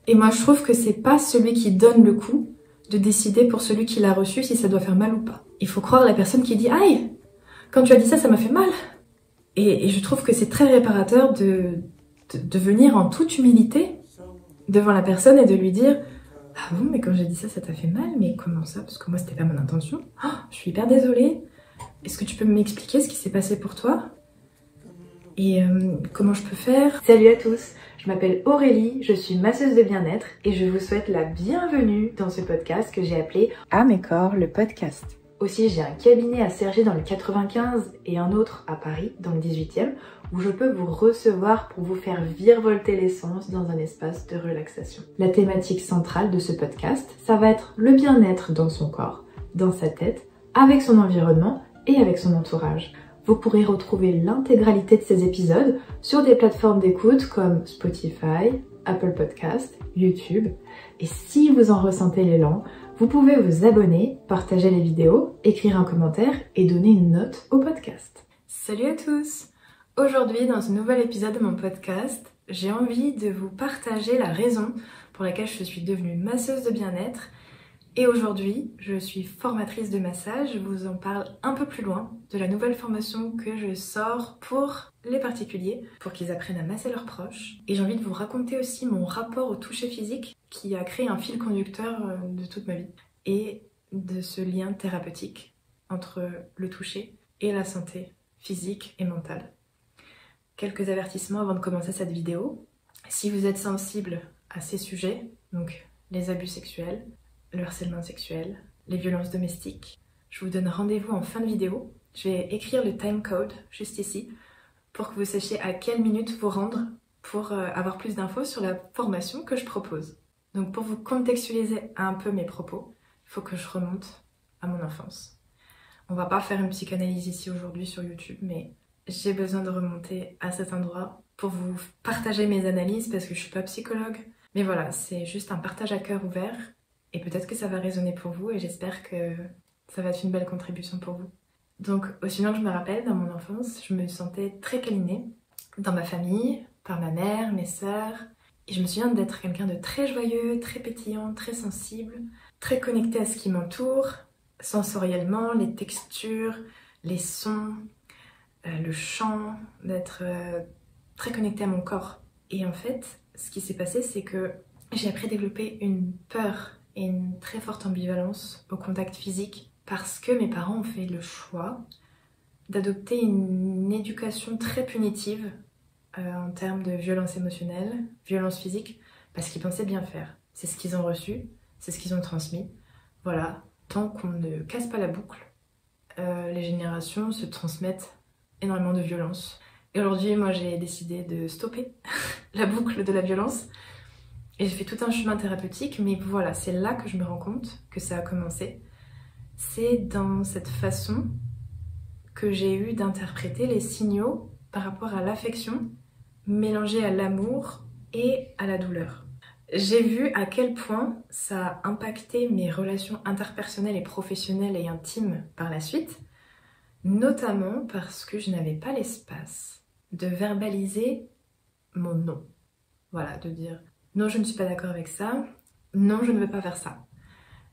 Et moi je trouve que c'est pas celui qui donne le coup de décider pour celui qui l'a reçu si ça doit faire mal ou pas. Il faut croire la personne qui dit « Aïe, quand tu as dit ça, ça m'a fait mal ». Et je trouve que c'est très réparateur de venir en toute humilité devant la personne et de lui dire « Ah bon, mais quand j'ai dit ça, ça t'a fait mal? Mais comment ça? Parce que moi, c'était pas mon intention. Oh, je suis hyper désolée. Est-ce que tu peux m'expliquer ce qui s'est passé pour toi? Et comment je peux faire ?» Salut à tous, je m'appelle Aurélie, je suis masseuse de bien-être et je vous souhaite la bienvenue dans ce podcast que j'ai appelé À mes corps, le podcast. Aussi, j'ai un cabinet à Cergy dans le 95 et un autre à Paris dans le 18e où je peux vous recevoir pour vous faire virevolter l'essence dans un espace de relaxation. La thématique centrale de ce podcast, ça va être le bien-être dans son corps, dans sa tête, avec son environnement et avec son entourage. Vous pourrez retrouver l'intégralité de ces épisodes sur des plateformes d'écoute comme Spotify, Apple Podcasts, YouTube. Et si vous en ressentez l'élan, vous pouvez vous abonner, partager les vidéos, écrire un commentaire et donner une note au podcast. Salut à tous! Aujourd'hui, dans ce nouvel épisode de mon podcast, j'ai envie de vous partager la raison pour laquelle je suis devenue masseuse de bien-être. Et aujourd'hui, je suis formatrice de massage. Je vous en parle un peu plus loin de la nouvelle formation que je sors pour les particuliers, pour qu'ils apprennent à masser leurs proches. Et j'ai envie de vous raconter aussi mon rapport au toucher physique qui a créé un fil conducteur de toute ma vie et de ce lien thérapeutique entre le toucher et la santé physique et mentale. Quelques avertissements avant de commencer cette vidéo. Si vous êtes sensible à ces sujets, donc les abus sexuels, le harcèlement sexuel, les violences domestiques, je vous donne rendez-vous en fin de vidéo. Je vais écrire le timecode juste ici pour que vous sachiez à quelle minute vous rendre pour avoir plus d'infos sur la formation que je propose. Donc pour vous contextualiser un peu mes propos, il faut que je remonte à mon enfance. On va pas faire une psychanalyse ici aujourd'hui sur YouTube, mais j'ai besoin de remonter à cet endroit pour vous partager mes analyses parce que je suis pas psychologue. Mais voilà, c'est juste un partage à cœur ouvert. Et peut-être que ça va résonner pour vous et j'espère que ça va être une belle contribution pour vous. Donc, aussi loin que je me rappelle, dans mon enfance, je me sentais très câlinée dans ma famille, par ma mère, mes sœurs. Et je me souviens d'être quelqu'un de très joyeux, très pétillant, très sensible, très connecté à ce qui m'entoure, sensoriellement, les textures, les sons, le chant, d'être très connecté à mon corps. Et en fait, ce qui s'est passé, c'est que j'ai appris à développer une peur et une très forte ambivalence au contact physique parce que mes parents ont fait le choix d'adopter une éducation très punitive en termes de violence émotionnelle, violence physique, parce qu'ils pensaient bien faire. C'est ce qu'ils ont reçu, c'est ce qu'ils ont transmis. Voilà, tant qu'on ne casse pas la boucle, les générations se transmettent énormément de violence. Et aujourd'hui, moi j'ai décidé de stopper la boucle de la violence. Et j'ai fait tout un chemin thérapeutique, mais voilà, c'est là que je me rends compte que ça a commencé. C'est dans cette façon que j'ai eu d'interpréter les signaux par rapport à l'affection mélangée à l'amour et à la douleur. J'ai vu à quel point ça a impacté mes relations interpersonnelles et professionnelles et intimes par la suite, notamment parce que je n'avais pas l'espace de verbaliser mon non. Voilà, de dire non, je ne suis pas d'accord avec ça. Non, je ne veux pas faire ça.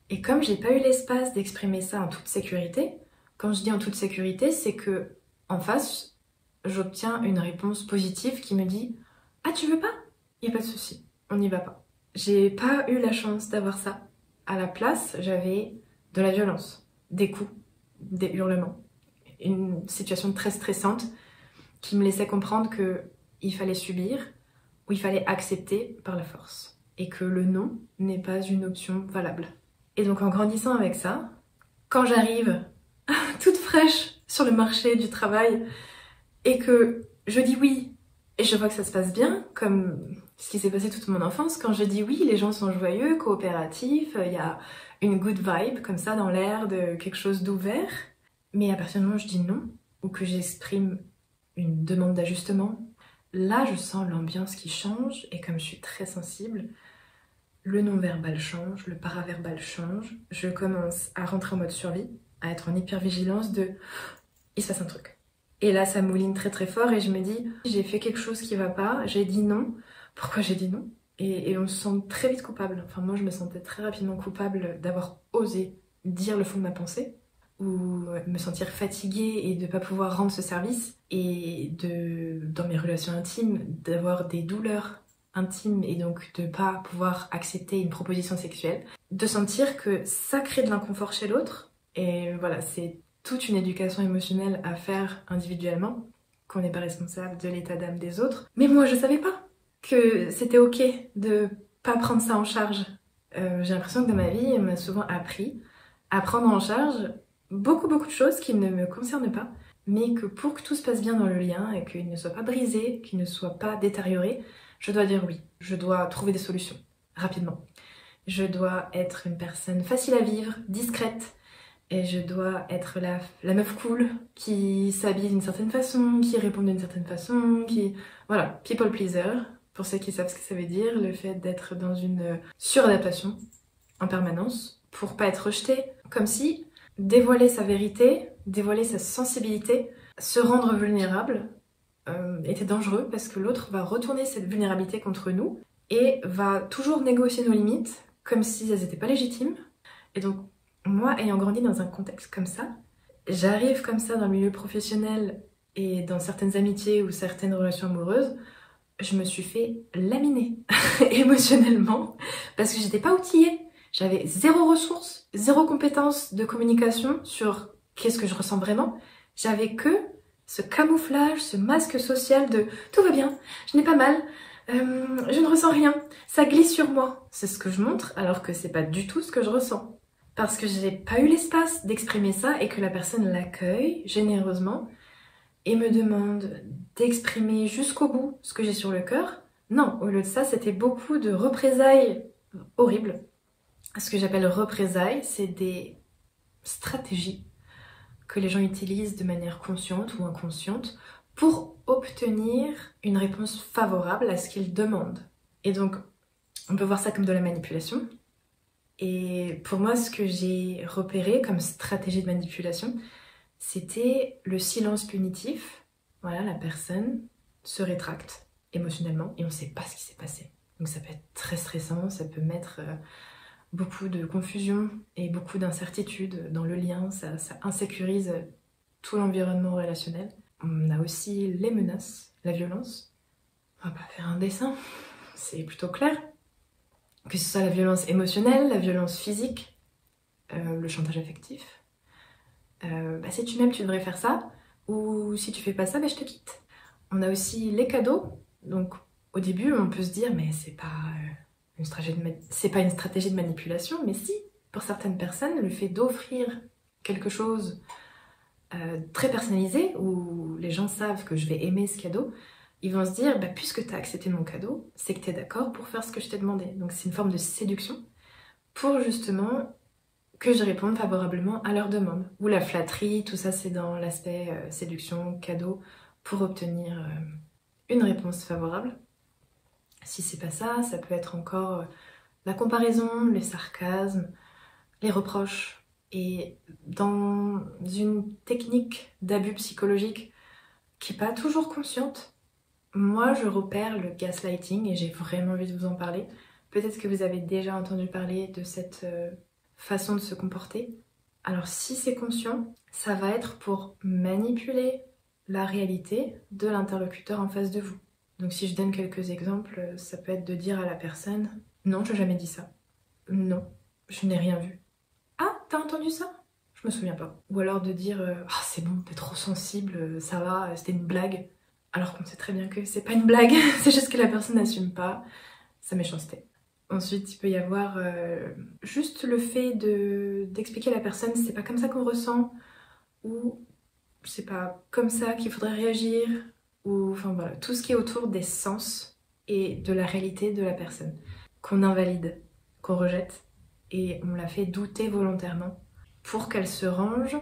Et comme j'ai pas eu l'espace d'exprimer ça en toute sécurité, quand je dis en toute sécurité, c'est que en face, j'obtiens une réponse positive qui me dit « Ah, tu veux pas? Il n'y a pas de souci, on n'y va pas. » J'ai pas eu la chance d'avoir ça. À la place, j'avais de la violence, des coups, des hurlements, une situation très stressante qui me laissait comprendre qu'il fallait subir, où il fallait accepter par la force et que le non n'est pas une option valable. Et donc en grandissant avec ça, quand j'arrive toute fraîche sur le marché du travail et que je dis oui et je vois que ça se passe bien, comme ce qui s'est passé toute mon enfance, quand je dis oui, les gens sont joyeux, coopératifs, il y a une good vibe comme ça dans l'air de quelque chose d'ouvert, mais à partir du moment où je dis non ou que j'exprime une demande d'ajustement, là, je sens l'ambiance qui change et comme je suis très sensible, le non-verbal change, le paraverbal change. Je commence à rentrer en mode survie, à être en hypervigilance de « il se passe un truc ». Et là, ça mouline très très fort et je me dis « j'ai fait quelque chose qui va pas, j'ai dit non, pourquoi j'ai dit non ?» Et on se sent très vite coupable. Enfin, moi, je me sentais très rapidement coupable d'avoir osé dire le fond de ma pensée, ou me sentir fatiguée et de ne pas pouvoir rendre ce service, et dans mes relations intimes, d'avoir des douleurs intimes et donc de ne pas pouvoir accepter une proposition sexuelle, de sentir que ça crée de l'inconfort chez l'autre. Et voilà, c'est toute une éducation émotionnelle à faire individuellement, qu'on n'est pas responsable de l'état d'âme des autres. Mais moi, je savais pas que c'était ok de pas prendre ça en charge. J'ai l'impression que dans ma vie, on m'a souvent appris à prendre en charge beaucoup de choses qui ne me concernent pas, mais que pour que tout se passe bien dans le lien et qu'il ne soit pas brisé, qu'il ne soit pas détérioré, je dois dire oui. Je dois trouver des solutions rapidement. Je dois être une personne facile à vivre, discrète, et je dois être la meuf cool qui s'habille d'une certaine façon, qui répond d'une certaine façon, voilà, people pleaser. Pour ceux qui savent ce que ça veut dire, le fait d'être dans une suradaptation en permanence pour pas être rejeté, comme si dévoiler sa vérité, dévoiler sa sensibilité, se rendre vulnérable était dangereux parce que l'autre va retourner cette vulnérabilité contre nous et va toujours négocier nos limites comme si elles n'étaient pas légitimes. Et donc, moi, ayant grandi dans un contexte comme ça, j'arrive comme ça dans le milieu professionnel et dans certaines amitiés ou certaines relations amoureuses, je me suis fait laminer émotionnellement parce que j'étais pas outillée. J'avais zéro ressource, zéro compétence de communication sur qu'est-ce que je ressens vraiment. J'avais que ce camouflage, ce masque social de « tout va bien, je n'ai pas mal, je ne ressens rien, ça glisse sur moi ». C'est ce que je montre alors que c'est pas du tout ce que je ressens. Parce que j'ai pas eu l'espace d'exprimer ça et que la personne l'accueille généreusement et me demande d'exprimer jusqu'au bout ce que j'ai sur le cœur. Non, au lieu de ça, c'était beaucoup de représailles horribles. Ce que j'appelle représailles, c'est des stratégies que les gens utilisent de manière consciente ou inconsciente pour obtenir une réponse favorable à ce qu'ils demandent. Et donc, on peut voir ça comme de la manipulation. Et pour moi, ce que j'ai repéré comme stratégie de manipulation, c'était le silence punitif. Voilà, la personne se rétracte émotionnellement et on ne sait pas ce qui s'est passé. Donc ça peut être très stressant, ça peut mettre beaucoup de confusion et beaucoup d'incertitude dans le lien, ça insécurise tout l'environnement relationnel. On a aussi les menaces, la violence. On va pas faire un dessin, c'est plutôt clair. Que ce soit la violence émotionnelle, la violence physique, le chantage affectif. Si tu m'aimes, tu devrais faire ça, ou si tu fais pas ça, je te quitte. On a aussi les cadeaux. Donc au début, on peut se dire mais c'est pas une stratégie de manipulation, mais si, pour certaines personnes, le fait d'offrir quelque chose très personnalisé, où les gens savent que je vais aimer ce cadeau, ils vont se dire, puisque tu as accepté mon cadeau, c'est que tu es d'accord pour faire ce que je t'ai demandé. Donc c'est une forme de séduction pour justement que je réponde favorablement à leur demande. Ou la flatterie, tout ça c'est dans l'aspect séduction, cadeau, pour obtenir une réponse favorable. Si c'est pas ça, ça peut être encore la comparaison, le sarcasme, les reproches. Et dans une technique d'abus psychologique qui n'est pas toujours consciente, moi je repère le gaslighting et j'ai vraiment envie de vous en parler. Peut-être que vous avez déjà entendu parler de cette façon de se comporter. Alors si c'est conscient, ça va être pour manipuler la réalité de l'interlocuteur en face de vous. Donc si je donne quelques exemples, ça peut être de dire à la personne « Non, je n'ai jamais dit ça. Non, je n'ai rien vu. Ah, t'as entendu ça ? Je me souviens pas. » Ou alors de dire « Ah, c'est bon, t'es trop sensible, ça va, c'était une blague. » Alors qu'on sait très bien que c'est pas une blague, c'est juste que la personne n'assume pas sa méchanceté. Ensuite, il peut y avoir juste le fait d'expliquer à la personne c'est pas comme ça qu'on ressent, ou c'est pas comme ça qu'il faudrait réagir, ou enfin voilà, tout ce qui est autour des sens et de la réalité de la personne, qu'on invalide, qu'on rejette, et on la fait douter volontairement pour qu'elle se range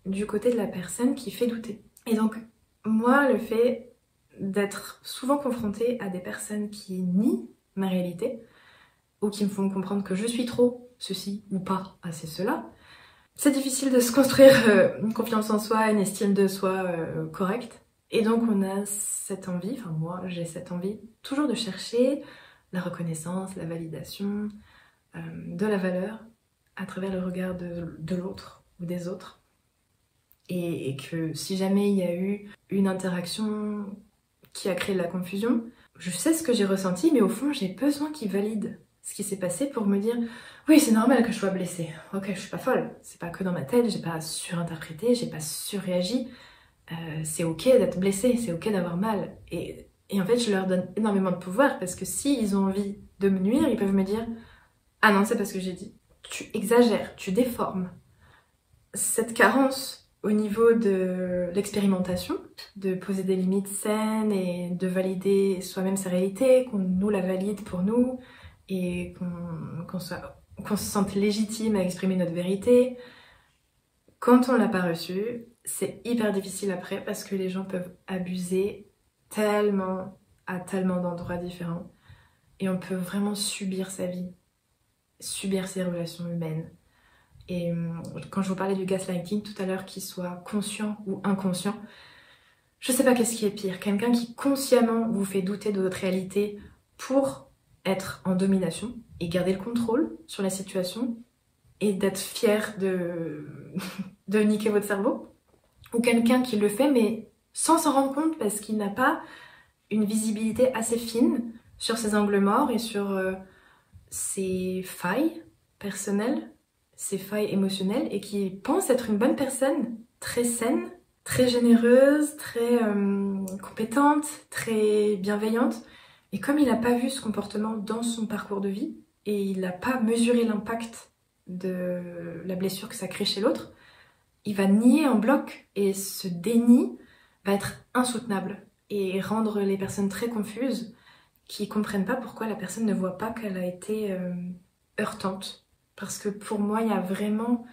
du côté de la personne qui fait douter. Et donc, moi, le fait d'être souvent confrontée à des personnes qui nient ma réalité, ou qui me font comprendre que je suis trop ceci ou pas assez cela, c'est difficile de se construire une confiance en soi, une estime de soi correcte. Et donc on a cette envie, enfin moi j'ai cette envie toujours de chercher la reconnaissance, la validation, de la valeur à travers le regard de l'autre ou des autres. Et que si jamais il y a eu une interaction qui a créé de la confusion, je sais ce que j'ai ressenti, mais au fond j'ai besoin qu'il valide ce qui s'est passé pour me dire oui, c'est normal que je sois blessée, ok, je suis pas folle, c'est pas que dans ma tête, j'ai pas surinterprété, j'ai pas surréagi, c'est ok d'être blessée, c'est ok d'avoir mal. Et en fait je leur donne énormément de pouvoir parce que s'ils ont envie de me nuire, ils peuvent me dire ah non, c'est pas ce que j'ai dit, tu exagères, tu déformes. Cette carence au niveau de l'expérimentation, de poser des limites saines et de valider soi-même sa réalité, qu'on nous la valide pour nous et qu'on se sente légitime à exprimer notre vérité. Quand on l'a pas reçu, c'est hyper difficile après parce que les gens peuvent abuser tellement à tellement d'endroits différents et on peut vraiment subir sa vie, subir ses relations humaines. Et quand je vous parlais du gaslighting tout à l'heure, qu'il soit conscient ou inconscient, je sais pas qu'est-ce qui est pire. Quelqu'un qui consciemment vous fait douter de votre réalité pour être en domination et garder le contrôle sur la situation et d'être fier de niquer votre cerveau. Ou quelqu'un qui le fait mais sans s'en rendre compte parce qu'il n'a pas une visibilité assez fine sur ses angles morts et sur ses failles personnelles, ses failles émotionnelles et qui pense être une bonne personne, très saine, très généreuse, très compétente, très bienveillante. Et comme il n'a pas vu ce comportement dans son parcours de vie et il n'a pas mesuré l'impact de la blessure que ça crée chez l'autre, il va nier en bloc et ce déni va être insoutenable et rendre les personnes très confuses qui comprennent pas pourquoi la personne ne voit pas qu'elle a été heurtante. Parce que pour moi, il y a vraiment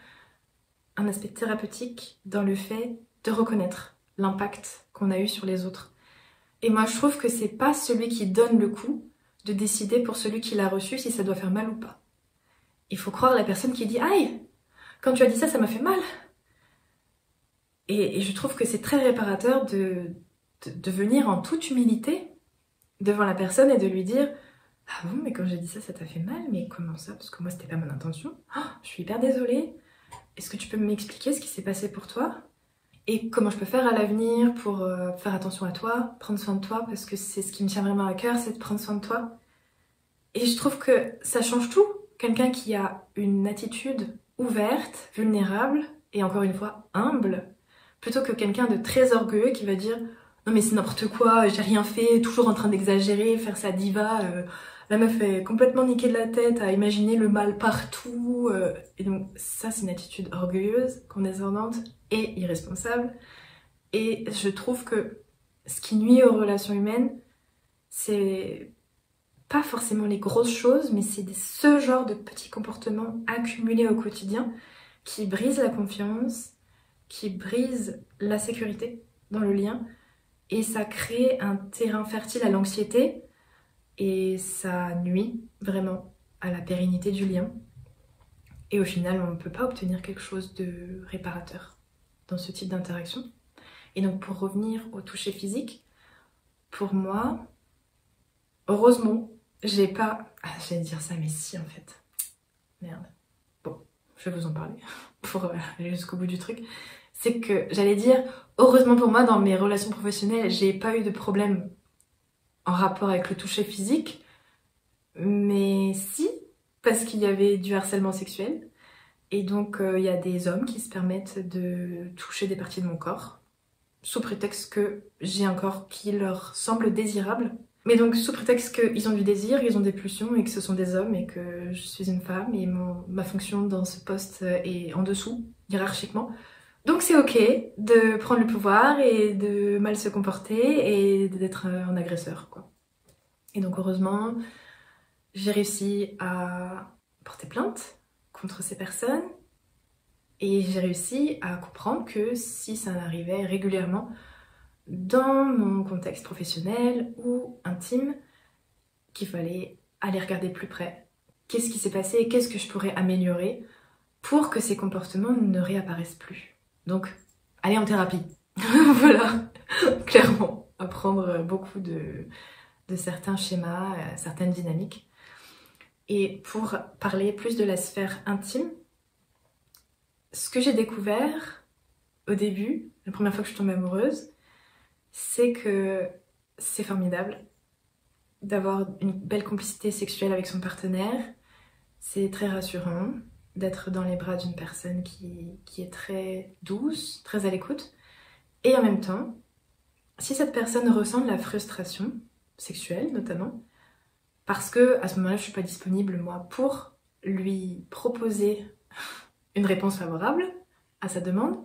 un aspect thérapeutique dans le fait de reconnaître l'impact qu'on a eu sur les autres. Et moi, je trouve que c'est pas celui qui donne le coup de décider pour celui qui l'a reçu si ça doit faire mal ou pas. Il faut croire la personne qui dit « Aïe, quand tu as dit ça, ça m'a fait mal !» Et je trouve que c'est très réparateur de venir en toute humilité devant la personne et de lui dire « Ah bon, mais quand j'ai dit ça, ça t'a fait mal? Mais comment ça? Parce que moi, c'était pas mon intention. Oh, je suis hyper désolée. Est-ce que tu peux m'expliquer ce qui s'est passé pour toi? Et comment je peux faire à l'avenir pour faire attention à toi, prendre soin de toi? Parce que c'est ce qui me tient vraiment à cœur, c'est de prendre soin de toi. » Et je trouve que ça change tout. Quelqu'un qui a une attitude ouverte, vulnérable et encore une fois humble, plutôt que quelqu'un de très orgueilleux qui va dire « Non mais c'est n'importe quoi, j'ai rien fait, toujours en train d'exagérer, faire sa diva, la meuf est complètement niquée de la tête à imaginer le mal partout. » Et donc ça c'est une attitude orgueilleuse, condescendante et irresponsable. Et je trouve que ce qui nuit aux relations humaines, c'est pas forcément les grosses choses, mais c'est ce genre de petits comportements accumulés au quotidien qui brisent la confiance, qui brisent la sécurité dans le lien, et ça crée un terrain fertile à l'anxiété, et ça nuit vraiment à la pérennité du lien. Et au final, on ne peut pas obtenir quelque chose de réparateur dans ce type d'interaction. Et donc pour revenir au toucher physique, pour moi, heureusement, j'ai pas... Ah, j'allais dire ça, mais si en fait. Merde. Bon, je vais vous en parler pour aller jusqu'au bout du truc. C'est que j'allais dire, heureusement pour moi, dans mes relations professionnelles, j'ai pas eu de problème en rapport avec le toucher physique. Mais si, parce qu'il y avait du harcèlement sexuel. Et donc, il y a des hommes qui se permettent de toucher des parties de mon corps, sous prétexte que j'ai un corps qui leur semble désirable. Mais donc sous prétexte qu'ils ont du désir, ils ont des pulsions et que ce sont des hommes et que je suis une femme et ma fonction dans ce poste est en dessous, hiérarchiquement. Donc c'est ok de prendre le pouvoir et de mal se comporter et d'être un agresseur, quoi. Et donc heureusement, j'ai réussi à porter plainte contre ces personnes et j'ai réussi à comprendre que si ça arrivait régulièrement, dans mon contexte professionnel ou intime, qu'il fallait aller regarder plus près. Qu'est-ce qui s'est passé et qu'est-ce que je pourrais améliorer pour que ces comportements ne réapparaissent plus. Donc, aller en thérapie. Voilà, clairement. Apprendre beaucoup de certains schémas, certaines dynamiques. Et pour parler plus de la sphère intime, ce que j'ai découvert au début, la première fois que je suis tombée amoureuse, c'est que c'est formidable d'avoir une belle complicité sexuelle avec son partenaire. C'est très rassurant d'être dans les bras d'une personne qui est très douce, très à l'écoute. Et en même temps, si cette personne ressent de la frustration, sexuelle notamment, parce que à ce moment-là je suis pas disponible moi pour lui proposer une réponse favorable à sa demande,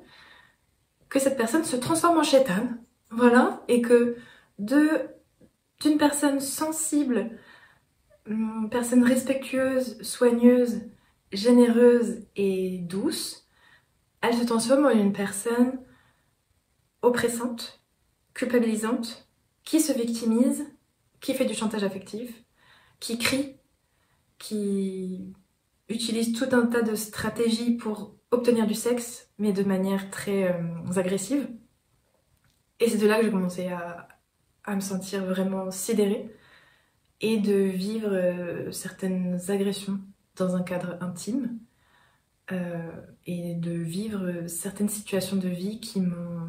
que cette personne se transforme en shétane, voilà, et que d'une personne sensible, une personne respectueuse, soigneuse, généreuse et douce, elle se transforme en une personne oppressante, culpabilisante, qui se victimise, qui fait du chantage affectif, qui crie, qui utilise tout un tas de stratégies pour obtenir du sexe, mais de manière très agressive. Et c'est de là que j'ai commencé à me sentir vraiment sidérée et de vivre certaines agressions dans un cadre intime et de vivre certaines situations de vie qui m'ont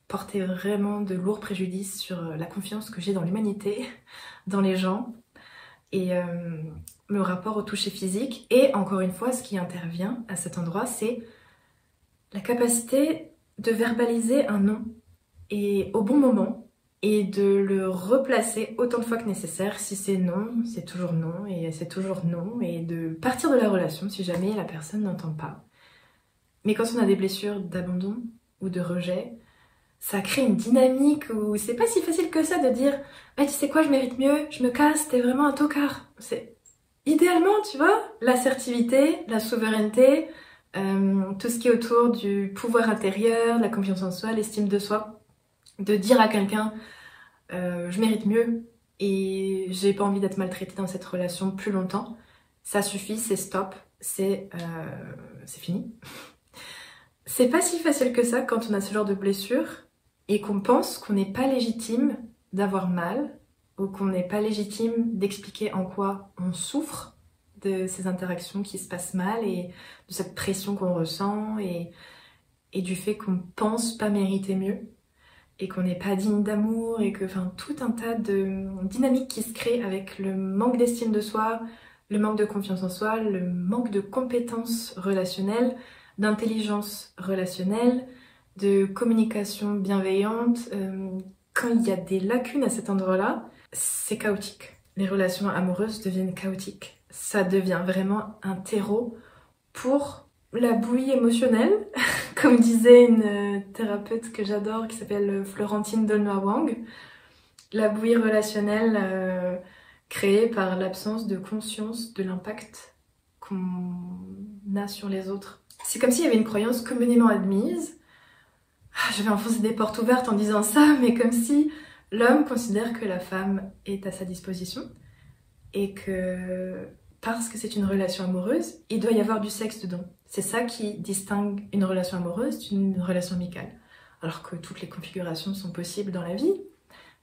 porté vraiment de lourds préjudices sur la confiance que j'ai dans l'humanité, dans les gens et le rapport au toucher physique. Et encore une fois, ce qui intervient à cet endroit, c'est la capacité de verbaliser un non et au bon moment et de le replacer autant de fois que nécessaire. Si c'est non, c'est toujours non et c'est toujours non, et de partir de la relation si jamais la personne n'entend pas. Mais quand on a des blessures d'abandon ou de rejet, ça crée une dynamique où c'est pas si facile que ça de dire « Ah, tu sais quoi, je mérite mieux, je me casse, t'es vraiment un tocard ». C'est idéalement, tu vois, l'assertivité, la souveraineté, tout ce qui est autour du pouvoir intérieur, la confiance en soi, l'estime de soi, de dire à quelqu'un je mérite mieux et j'ai pas envie d'être maltraitée dans cette relation plus longtemps, ça suffit, c'est stop, c'est fini. C'est pas si facile que ça quand on a ce genre de blessure et qu'on pense qu'on n'est pas légitime d'avoir mal ou qu'on n'est pas légitime d'expliquer en quoi on souffre de ces interactions qui se passent mal et de cette pression qu'on ressent et du fait qu'on pense pas mériter mieux et qu'on n'est pas digne d'amour et que, enfin, tout un tas de dynamiques qui se créent avec le manque d'estime de soi, le manque de confiance en soi, le manque de compétences relationnelles, d'intelligence relationnelle, de communication bienveillante. Quand il y a des lacunes à cet endroit-là, c'est chaotique. Les relations amoureuses deviennent chaotiques. Ça devient vraiment un terreau pour la bouillie émotionnelle, comme disait une thérapeute que j'adore qui s'appelle Florentine Dolnoy-Wang. La bouillie relationnelle créée par l'absence de conscience de l'impact qu'on a sur les autres. C'est comme s'il y avait une croyance communément admise. Je vais enfoncer des portes ouvertes en disant ça, mais comme si l'homme considère que la femme est à sa disposition et que parce que c'est une relation amoureuse, il doit y avoir du sexe dedans. C'est ça qui distingue une relation amoureuse d'une relation amicale. Alors que toutes les configurations sont possibles dans la vie.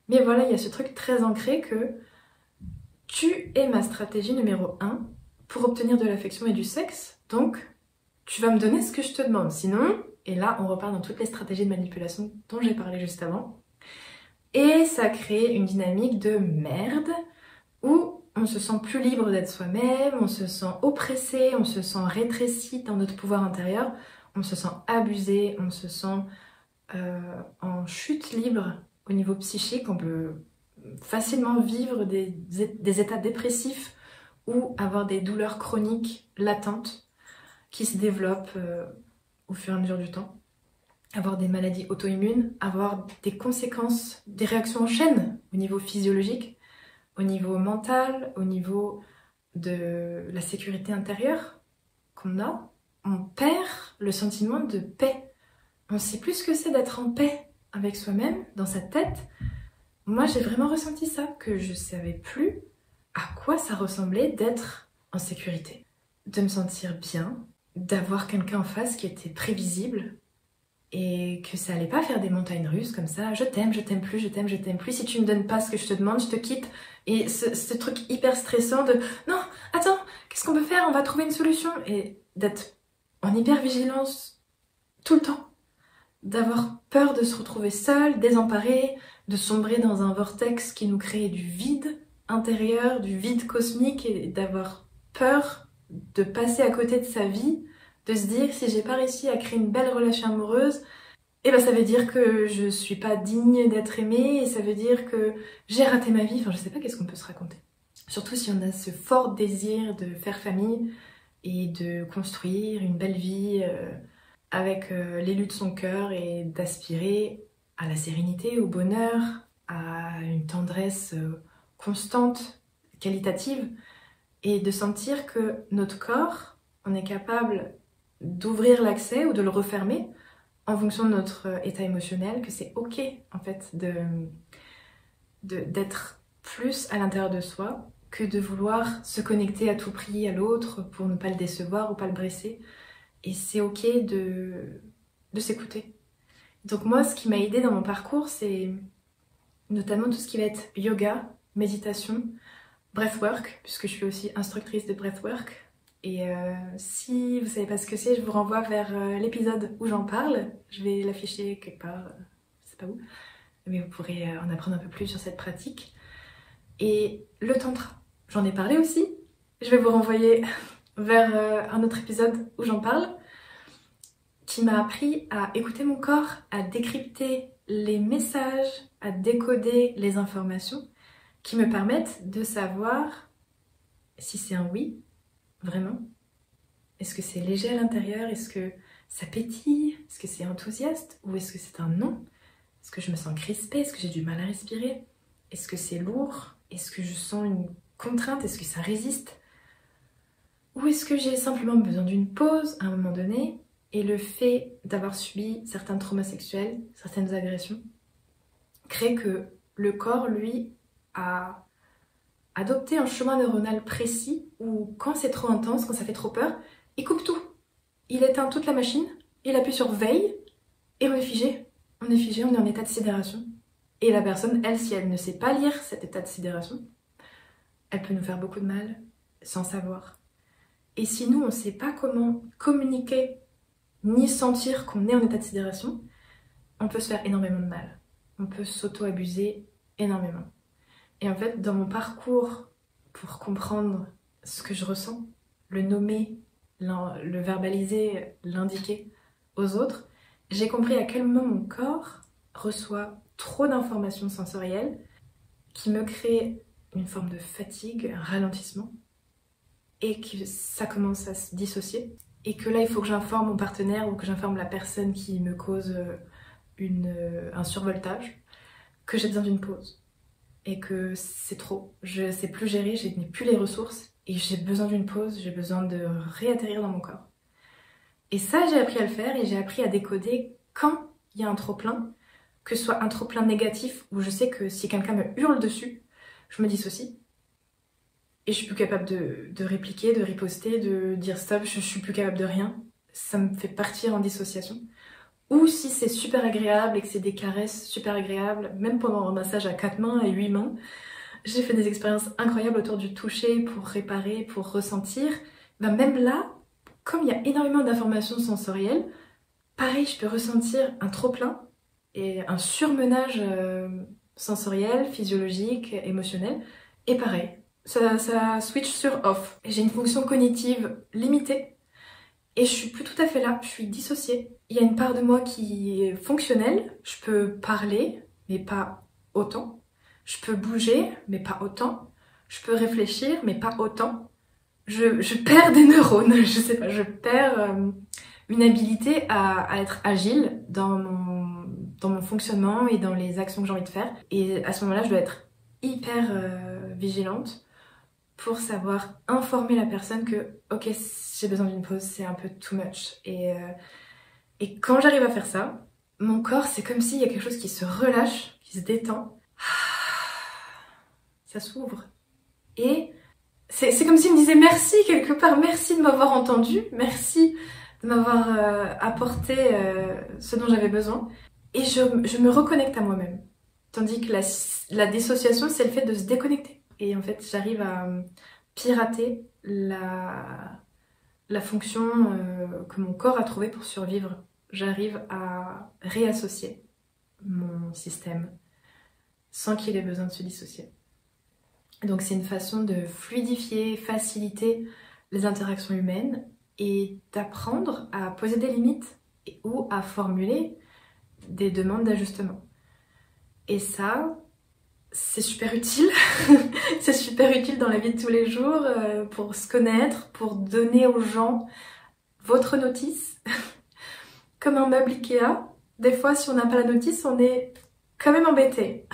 Mais voilà, il y a ce truc très ancré que tu es ma stratégie numéro 1 pour obtenir de l'affection et du sexe, donc tu vas me donner ce que je te demande. Sinon, et là on repart dans toutes les stratégies de manipulation dont j'ai parlé juste avant, et ça crée une dynamique de merde où on se sent plus libre d'être soi-même, on se sent oppressé, on se sent rétréci dans notre pouvoir intérieur, on se sent abusé, on se sent en chute libre au niveau psychique, on peut facilement vivre des états dépressifs ou avoir des douleurs chroniques latentes qui se développent au fur et à mesure du temps, avoir des maladies auto-immunes, avoir des conséquences, des réactions en chaîne au niveau physiologique, au niveau mental, au niveau de la sécurité intérieure qu'on a. On perd le sentiment de paix. On sait plus ce que c'est d'être en paix avec soi-même, dans sa tête. Moi, j'ai vraiment ressenti ça, que je savais plus à quoi ça ressemblait d'être en sécurité, de me sentir bien, d'avoir quelqu'un en face qui était prévisible et que ça allait pas faire des montagnes russes comme ça, je t'aime plus, si tu me donnes pas ce que je te demande, je te quitte. Et ce truc hyper stressant de non, attends, qu'est-ce qu'on peut faire, on va trouver une solution, et d'être en hyper vigilance tout le temps, d'avoir peur de se retrouver seul, désemparé, de sombrer dans un vortex qui nous crée du vide intérieur, du vide cosmique, et d'avoir peur de passer à côté de sa vie, de se dire si j'ai pas réussi à créer une belle relation amoureuse, et ben ça veut dire que je suis pas digne d'être aimée, et ça veut dire que j'ai raté ma vie. Enfin, je sais pas qu'est-ce qu'on peut se raconter. Surtout si on a ce fort désir de faire famille et de construire une belle vie avec l'élu de son cœur, et d'aspirer à la sérénité, au bonheur, à une tendresse constante, qualitative, et de sentir que notre corps, on est capable d'ouvrir l'accès ou de le refermer en fonction de notre état émotionnel, que c'est ok en fait d'être plus à l'intérieur de soi que de vouloir se connecter à tout prix à l'autre pour ne pas le décevoir ou pas le blesser. Et c'est ok de s'écouter. Donc moi, ce qui m'a aidée dans mon parcours, c'est notamment tout ce qui va être yoga, méditation, breathwork, puisque je suis aussi instructrice de breathwork. Et si vous savez pas ce que c'est, je vous renvoie vers l'épisode où j'en parle. Je vais l'afficher quelque part, je sais pas où, mais vous pourrez en apprendre un peu plus sur cette pratique. Et le tantra, j'en ai parlé aussi. Je vais vous renvoyer vers un autre épisode où j'en parle, qui m'a appris à écouter mon corps, à décrypter les messages, à décoder les informations qui me permettent de savoir si c'est un oui, vraiment. Est-ce que c'est léger à l'intérieur? Est-ce que ça pétille? Est-ce que c'est enthousiaste? Ou est-ce que c'est un non? Est-ce que je me sens crispée? Est-ce que j'ai du mal à respirer? Est-ce que c'est lourd? Est-ce que je sens une contrainte? Est-ce que ça résiste? Ou est-ce que j'ai simplement besoin d'une pause à un moment donné? Et le fait d'avoir subi certains traumas sexuels, certaines agressions, crée que le corps, lui, a adopté un chemin neuronal précis où quand c'est trop intense, quand ça fait trop peur, il coupe tout. Il éteint toute la machine, il appuie sur veille, et on est figé. On est figé, on est en état de sidération. Et la personne, elle, si elle ne sait pas lire cet état de sidération, elle peut nous faire beaucoup de mal sans savoir. Et si nous, on ne sait pas comment communiquer ni sentir qu'on est en état de sidération, on peut se faire énormément de mal. On peut s'auto-abuser énormément. Et en fait, dans mon parcours, pour comprendre ce que je ressens, le nommer, le verbaliser, l'indiquer aux autres, j'ai compris à quel moment mon corps reçoit trop d'informations sensorielles qui me créent une forme de fatigue, un ralentissement, et que ça commence à se dissocier. Et que là, il faut que j'informe mon partenaire ou que j'informe la personne qui me cause un survoltage, que j'ai besoin d'une pause. Et que c'est trop. Je sais plus gérer, je n'ai plus les ressources. Et j'ai besoin d'une pause, j'ai besoin de réatterrir dans mon corps. Et ça, j'ai appris à le faire et j'ai appris à décoder quand il y a un trop-plein, que ce soit un trop-plein négatif, où je sais que si quelqu'un me hurle dessus, je me dissocie. Et je suis plus capable de répliquer, de riposter, de dire stop, je suis plus capable de rien. Ça me fait partir en dissociation. Ou si c'est super agréable et que c'est des caresses super agréables, même pendant un massage à 4 mains et 8 mains, j'ai fait des expériences incroyables autour du toucher pour réparer, pour ressentir. Ben même là, comme il y a énormément d'informations sensorielles, pareil, je peux ressentir un trop-plein et un surmenage sensoriel, physiologique, émotionnel. Et pareil, ça switch sur off. J'ai une fonction cognitive limitée et je suis plus tout à fait là, je suis dissociée. Il y a une part de moi qui est fonctionnelle, je peux parler, mais pas autant. Je peux bouger, mais pas autant. Je peux réfléchir, mais pas autant. Je perds des neurones, je sais pas, je perds une habilité à être agile dans mon fonctionnement et dans les actions que j'ai envie de faire. Et à ce moment-là, je dois être hyper vigilante pour savoir informer la personne que ok, j'ai besoin d'une pause, c'est un peu too much. Et quand j'arrive à faire ça, mon corps, c'est comme s'il y a quelque chose qui se relâche, qui se détend. Ça s'ouvre. Et c'est comme s'il me disait merci quelque part, merci de m'avoir entendu, merci de m'avoir apporté ce dont j'avais besoin. Et je me reconnecte à moi-même. Tandis que la dissociation, c'est le fait de se déconnecter. Et en fait, j'arrive à pirater la fonction que mon corps a trouvée pour survivre. J'arrive à réassocier mon système sans qu'il ait besoin de se dissocier. Donc c'est une façon de fluidifier, faciliter les interactions humaines et d'apprendre à poser des limites ou à formuler des demandes d'ajustement. Et ça, c'est super utile. C'est super utile dans la vie de tous les jours pour se connaître, pour donner aux gens votre notice. Comme un meuble Ikea, des fois si on n'a pas la notice, on est quand même embêté.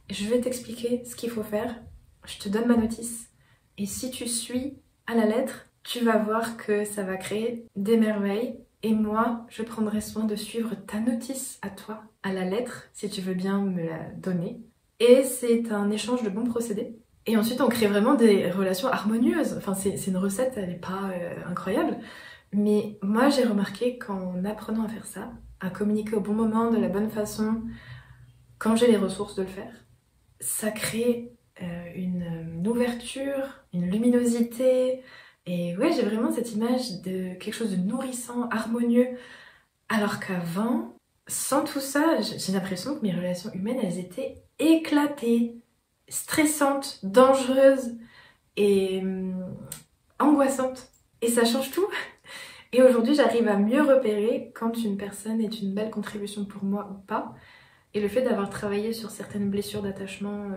Je vais t'expliquer ce qu'il faut faire. Je te donne ma notice. Et si tu suis à la lettre, tu vas voir que ça va créer des merveilles. Et moi, je prendrai soin de suivre ta notice à toi, à la lettre, si tu veux bien me la donner. Et c'est un échange de bons procédés. Et ensuite, on crée vraiment des relations harmonieuses. Enfin, c'est une recette, elle n'est pas incroyable. Mais moi, j'ai remarqué qu'en apprenant à faire ça, à communiquer au bon moment, de la bonne façon, quand j'ai les ressources de le faire, ça crée une ouverture, une luminosité. Et ouais, j'ai vraiment cette image de quelque chose de nourrissant, harmonieux. Alors qu'avant, sans tout ça, j'ai l'impression que mes relations humaines, elles étaient éclatées, stressantes, dangereuses et angoissantes. Et ça change tout. Et aujourd'hui, j'arrive à mieux repérer quand une personne est une belle contribution pour moi ou pas. Et le fait d'avoir travaillé sur certaines blessures d'attachement,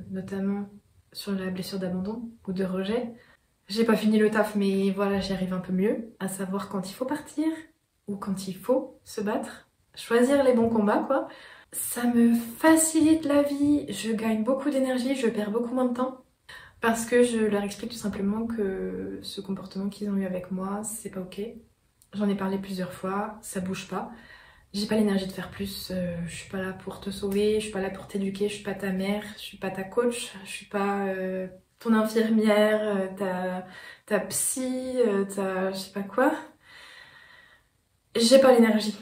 notamment sur la blessure d'abandon ou de rejet, j'ai pas fini le taf, mais voilà, j'y arrive un peu mieux, à savoir quand il faut partir ou quand il faut se battre, choisir les bons combats, quoi. Ça me facilite la vie, je gagne beaucoup d'énergie, je perds beaucoup moins de temps, parce que je leur explique tout simplement que ce comportement qu'ils ont eu avec moi, c'est pas ok. J'en ai parlé plusieurs fois, ça bouge pas. J'ai pas l'énergie de faire plus, je suis pas là pour te sauver, je suis pas là pour t'éduquer, je suis pas ta mère, je suis pas ta coach, je suis pas ton infirmière, ta psy, ta je sais pas quoi. J'ai pas l'énergie.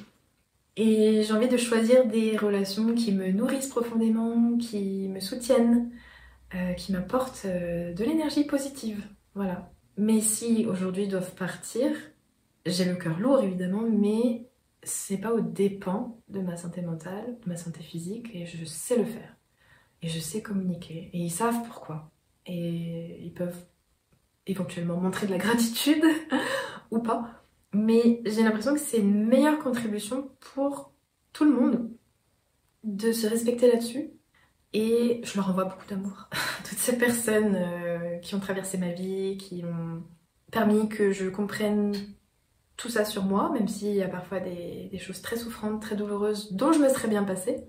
Et j'ai envie de choisir des relations qui me nourrissent profondément, qui me soutiennent, qui m'apportent de l'énergie positive. Voilà. Mais si aujourd'hui ils doivent partir, j'ai le cœur lourd évidemment, mais c'est pas aux dépens de ma santé mentale, de ma santé physique, et je sais le faire. Et je sais communiquer. Et ils savent pourquoi. Et ils peuvent éventuellement montrer de la gratitude ou pas. Mais j'ai l'impression que c'est une meilleure contribution pour tout le monde de se respecter là-dessus. Et je leur envoie beaucoup d'amour. Toutes ces personnes qui ont traversé ma vie, qui ont permis que je comprenne tout ça sur moi, même s'il y a parfois des choses très souffrantes, très douloureuses, dont je me serais bien passée.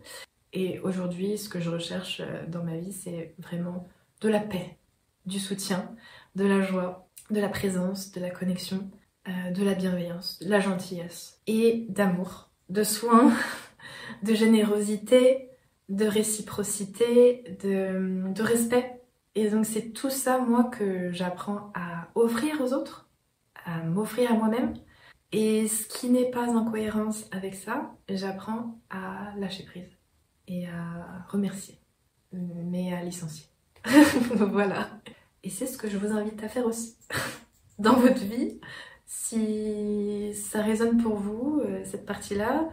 Et aujourd'hui, ce que je recherche dans ma vie, c'est vraiment de la paix, du soutien, de la joie, de la présence, de la connexion, de la bienveillance, de la gentillesse et d'amour, de soins, de générosité, de réciprocité, de respect. Et donc c'est tout ça, moi, que j'apprends à offrir aux autres, à m'offrir à moi-même. Et ce qui n'est pas en cohérence avec ça, j'apprends à lâcher prise et à remercier, mais à licencier. Voilà. Et c'est ce que je vous invite à faire aussi dans votre vie. Si ça résonne pour vous, cette partie-là,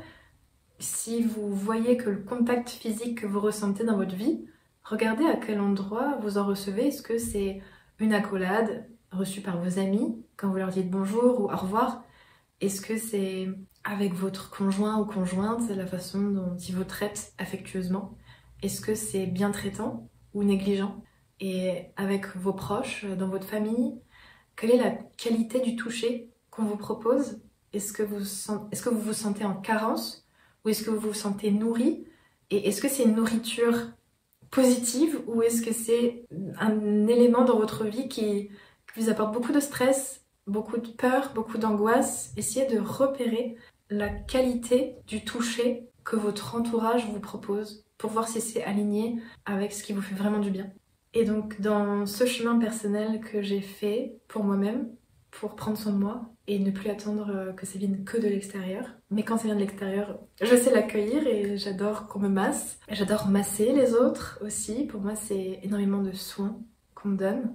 si vous voyez que le contact physique que vous ressentez dans votre vie, regardez à quel endroit vous en recevez. Est-ce que c'est une accolade reçue par vos amis quand vous leur dites bonjour ou au revoir? Est-ce que c'est avec votre conjoint ou conjointe, la façon dont il vous traite affectueusement? Est-ce que c'est bien traitant ou négligent? Et avec vos proches, dans votre famille, quelle est la qualité du toucher qu'on vous propose? Est-ce que vous vous sentez en carence ou est-ce que vous vous sentez nourri? Et est-ce que c'est une nourriture positive ou est-ce que c'est un élément dans votre vie qui vous apporte beaucoup de stress, beaucoup de peur, beaucoup d'angoisse? Essayez de repérer la qualité du toucher que votre entourage vous propose pour voir si c'est aligné avec ce qui vous fait vraiment du bien. Et donc dans ce chemin personnel que j'ai fait pour moi-même, pour prendre soin de moi et ne plus attendre que ça vienne que de l'extérieur. Mais quand ça vient de l'extérieur, je sais l'accueillir et j'adore qu'on me masse. J'adore masser les autres aussi. Pour moi, c'est énormément de soins qu'on me donne.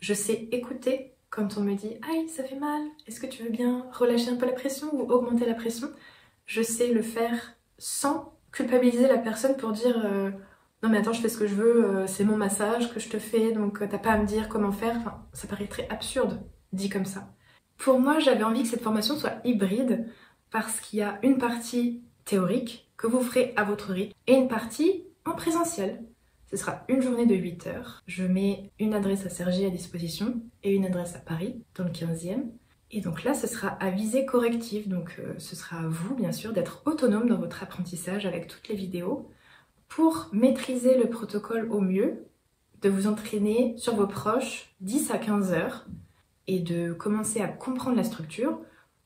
Je sais écouter quand on me dit « Aïe, ça fait mal, est-ce que tu veux bien relâcher un peu la pression ou augmenter la pression ?» Je sais le faire sans culpabiliser la personne pour dire non mais attends, je fais ce que je veux, c'est mon massage que je te fais, donc t'as pas à me dire comment faire. Enfin, ça paraît très absurde dit comme ça. Pour moi, j'avais envie que cette formation soit hybride parce qu'il y a une partie théorique que vous ferez à votre rythme et une partie en présentiel. Ce sera une journée de 8 heures. Je mets une adresse à Cergy à disposition et une adresse à Paris, dans le 15e. Et donc là, ce sera à visée corrective. Donc ce sera à vous, bien sûr, d'être autonome dans votre apprentissage avec toutes les vidéos pour maîtriser le protocole au mieux, de vous entraîner sur vos proches 10 à 15 heures et de commencer à comprendre la structure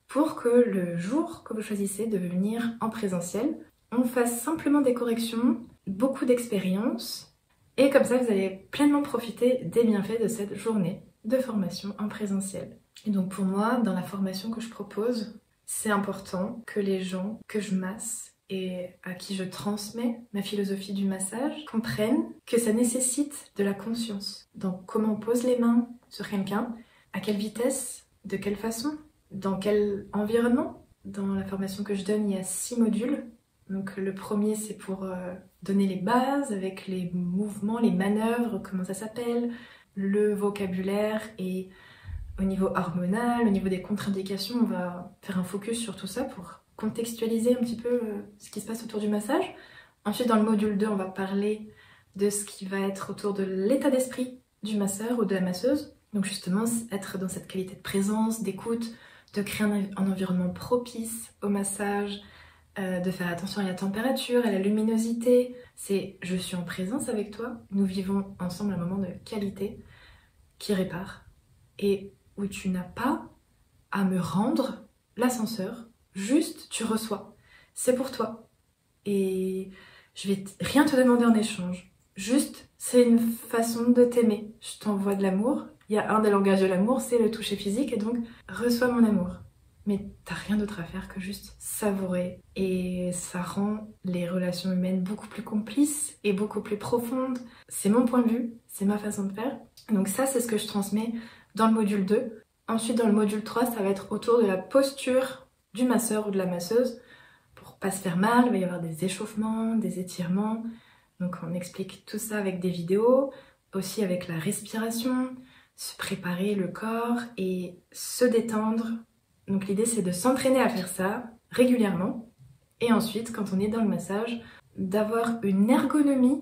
pour que le jour que vous choisissez de venir en présentiel, on fasse simplement des corrections, beaucoup d'expérience. Et comme ça, vous allez pleinement profiter des bienfaits de cette journée de formation en présentiel. Et donc pour moi, dans la formation que je propose, c'est important que les gens que je masse et à qui je transmets ma philosophie du massage comprennent que ça nécessite de la conscience. Donc comment on pose les mains sur quelqu'un, à quelle vitesse, de quelle façon, dans quel environnement. Dans la formation que je donne, il y a 6 modules. Donc le premier, c'est pour donner les bases avec les mouvements, les manœuvres, comment ça s'appelle, le vocabulaire et au niveau hormonal, au niveau des contre-indications, on va faire un focus sur tout ça pour contextualiser un petit peu ce qui se passe autour du massage. Ensuite, dans le module 2, on va parler de ce qui va être autour de l'état d'esprit du masseur ou de la masseuse. Donc justement, être dans cette qualité de présence, d'écoute, de créer un environnement propice au massage, de faire attention à la température, à la luminosité. C'est je suis en présence avec toi, nous vivons ensemble un moment de qualité qui répare et où tu n'as pas à me rendre l'ascenseur, juste tu reçois. C'est pour toi. Et je vais rien te demander en échange. Juste, c'est une façon de t'aimer. Je t'envoie de l'amour. Il y a un des langages de l'amour, c'est le toucher physique et donc reçois mon amour. Mais t'as rien d'autre à faire que juste savourer. Et ça rend les relations humaines beaucoup plus complices et beaucoup plus profondes. C'est mon point de vue, c'est ma façon de faire. Donc ça, c'est ce que je transmets dans le module 2. Ensuite, dans le module 3, ça va être autour de la posture du masseur ou de la masseuse. Pour pas se faire mal, il va y avoir des échauffements, des étirements. Donc on explique tout ça avec des vidéos, aussi avec la respiration, se préparer le corps et se détendre. Donc l'idée, c'est de s'entraîner à faire ça régulièrement. Et ensuite, quand on est dans le massage, d'avoir une ergonomie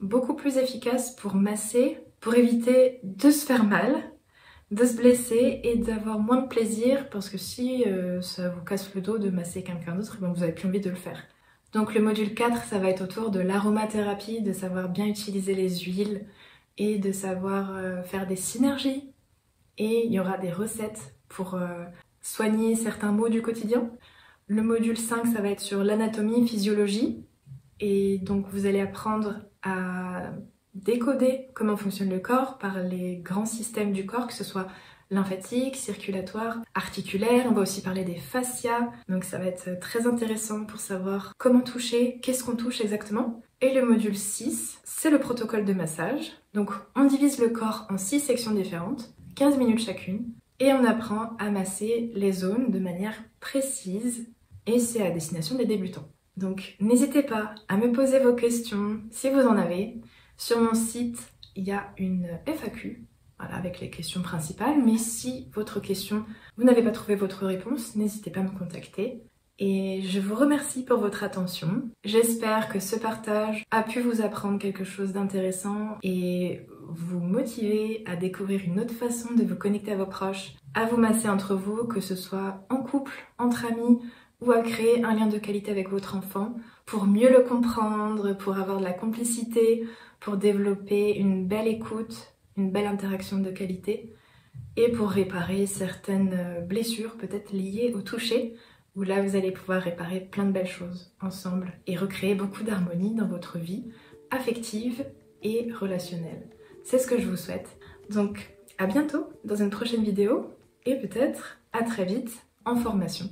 beaucoup plus efficace pour masser, pour éviter de se faire mal, de se blesser et d'avoir moins de plaisir parce que si ça vous casse le dos de masser quelqu'un d'autre, vous n'avez plus envie de le faire. Donc le module 4, ça va être autour de l'aromathérapie, de savoir bien utiliser les huiles et de savoir faire des synergies. Et il y aura des recettes pour soigner certains maux du quotidien. Le module 5, ça va être sur l'anatomie, physiologie. Et donc vous allez apprendre à décoder comment fonctionne le corps par les grands systèmes du corps, que ce soit lymphatique, circulatoire, articulaire. On va aussi parler des fascias. Donc ça va être très intéressant pour savoir comment toucher, qu'est-ce qu'on touche exactement. Et le module 6, c'est le protocole de massage. Donc on divise le corps en 6 sections différentes, 15 minutes chacune. Et on apprend à masser les zones de manière précise. Et c'est à destination des débutants. Donc n'hésitez pas à me poser vos questions si vous en avez. Sur mon site, il y a une FAQ, voilà, avec les questions principales. Mais si votre question, vous n'avez pas trouvé votre réponse, n'hésitez pas à me contacter. Et je vous remercie pour votre attention. J'espère que ce partage a pu vous apprendre quelque chose d'intéressant et vous motiver à découvrir une autre façon de vous connecter à vos proches, à vous masser entre vous, que ce soit en couple, entre amis, ou à créer un lien de qualité avec votre enfant pour mieux le comprendre, pour avoir de la complicité, pour développer une belle écoute, une belle interaction de qualité et pour réparer certaines blessures peut-être liées au toucher où là vous allez pouvoir réparer plein de belles choses ensemble et recréer beaucoup d'harmonie dans votre vie affective et relationnelle. C'est ce que je vous souhaite. Donc à bientôt dans une prochaine vidéo et peut-être à très vite en formation.